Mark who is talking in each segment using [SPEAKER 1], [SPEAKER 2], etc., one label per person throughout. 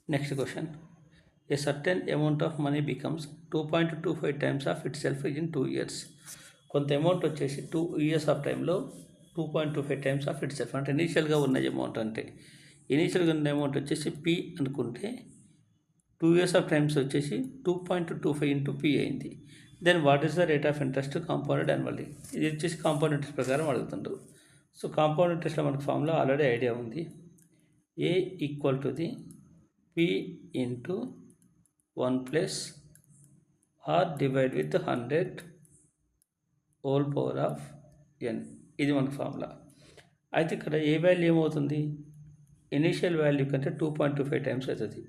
[SPEAKER 1] Next question. A certain amount of money becomes 2.25 times of itself in 2 years. కొంత amount వచ్చేసి 2 years of టైంలో 2.25 times of it self అంటే ఇనీషియల్గా ఉన్న amount అంటే ఇనీషియల్గా ఉన్న అమౌంట్ వచ్చేసి పి అనుకుంటే 2 years ఆఫ్ టైమ్స్ వచ్చేసి 2.25 ఇంటూ పి అయింది. Then what is the rate of interest compounded annually. ఇది వచ్చేసి కాంపౌండ్ ఇంట్రెస్ట్ ప్రకారం అడుగుతుండ్రు. సో కాంపౌండ్ ఇంట్రెస్ట్లో మనకు ఫార్ములా ఆల్రెడీ ఐడియా ఉంది. A equal to the P into 1 plus are divide with 100 whole power of n. ఇది మన formula. అయితే ఇక్కడ A value ఏమవుతుంది, ఇనీషియల్ వాల్యూ కంటే 2.25 టైమ్స్ అవుతుంది.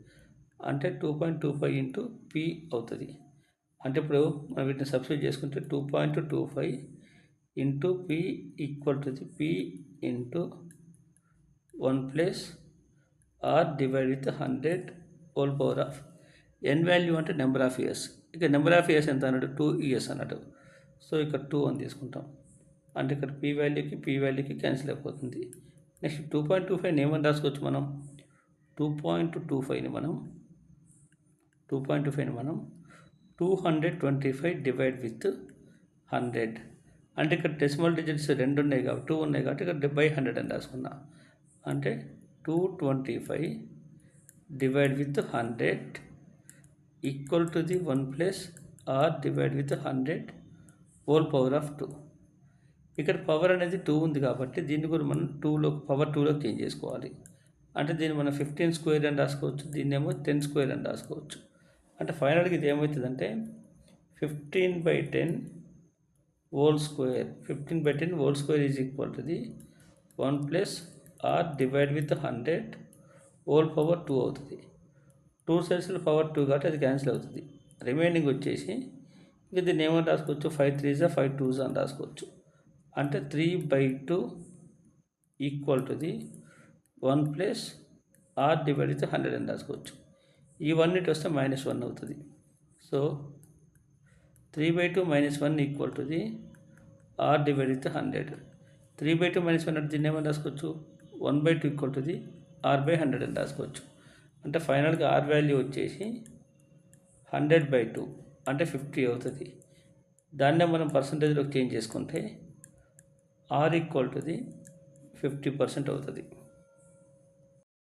[SPEAKER 1] అంటే 2.25 ఇంటూ పి అవుతుంది. అంటే ఇప్పుడు మనం వీటిని సబ్స్టిట్యూట్ చేసుకుంటే 2.25 into P equal to the P into 1 plus are divide with 100 whole power of N. Value అంటే నెంబర్ ఆఫ్ ఇయర్స్. ఇక నెంబర్ ఆఫ్ ఇయర్స్ ఎంత అన్నట్టు 2 years అన్నట్టు. సో ఇక్కడ 2 అని తీసుకుంటాం. అంటే ఇక్కడ పీ వాల్యూకి క్యాన్సిల్ అయిపోతుంది. నెక్స్ట్ 2.25 ఏమని రాసుకోవచ్చు మనం, 2.25ని మనం 225 డివైడ్ విత్ 100. అంటే ఇక్కడ డెసిమల్ డిజిట్స్ 2 ఉన్నాయి కాబట్టి 2 ఉన్నాయి కాబట్టి ఇక్కడ బై 100 అని రాసుకున్నా. అంటే 225 divide with 100 equal to the 1 plus are divide with 100 whole power of 2. ఇక్కడ పవర్ అనేది 2 ఉంది కాబట్టి దీన్ని కూడా మనం పవర్ 2లోకి చేంజ్ చేసుకోవాలి. అంటే దీన్ని మనం 15 స్క్వేర్ అని రాసుకోవచ్చు, దీన్నేమో 10 స్క్వేర్ అని రాసుకోవచ్చు. అంటే ఫైనల్గా ఇది ఏమవుతుందంటే 15/10 whole square. 15/10 whole square is equal to the 1 plus are divide with 100 whole power 2 అవుతుంది. 2 సైడ్స్లో పవర్ 2 కాబట్టి అది క్యాన్సిల్ అవుతుంది. రిమైనింగ్ వచ్చేసి ఇంకా దీన్ని ఏమని రాసుకోవచ్చు, 5 3s 5 2s అని రాసుకోవచ్చు. అంటే 3/2 equal to the 1 plus are divide with 100 అని రాసుకోవచ్చు. ఈ 1 ఇటు వస్తే -1 అవుతుంది. So 3/2 -1 equal to the R divide with 100. 3/2 -1 అంటే దీన్ని ఏమని రాసుకోవచ్చు, 1/2 ఈక్వల్ టు ది r/100 అని రాసుకోవచ్చు. అంటే ఫైనల్గా ఆర్ వాల్యూ వచ్చేసి 100/2 అంటే 50 అవుతుంది. దాన్నే మనం పర్సంటేజ్లోకి చేంజ్ చేసుకుంటే ఆర్ ఈక్వల్ టు ది 50% అవుతుంది.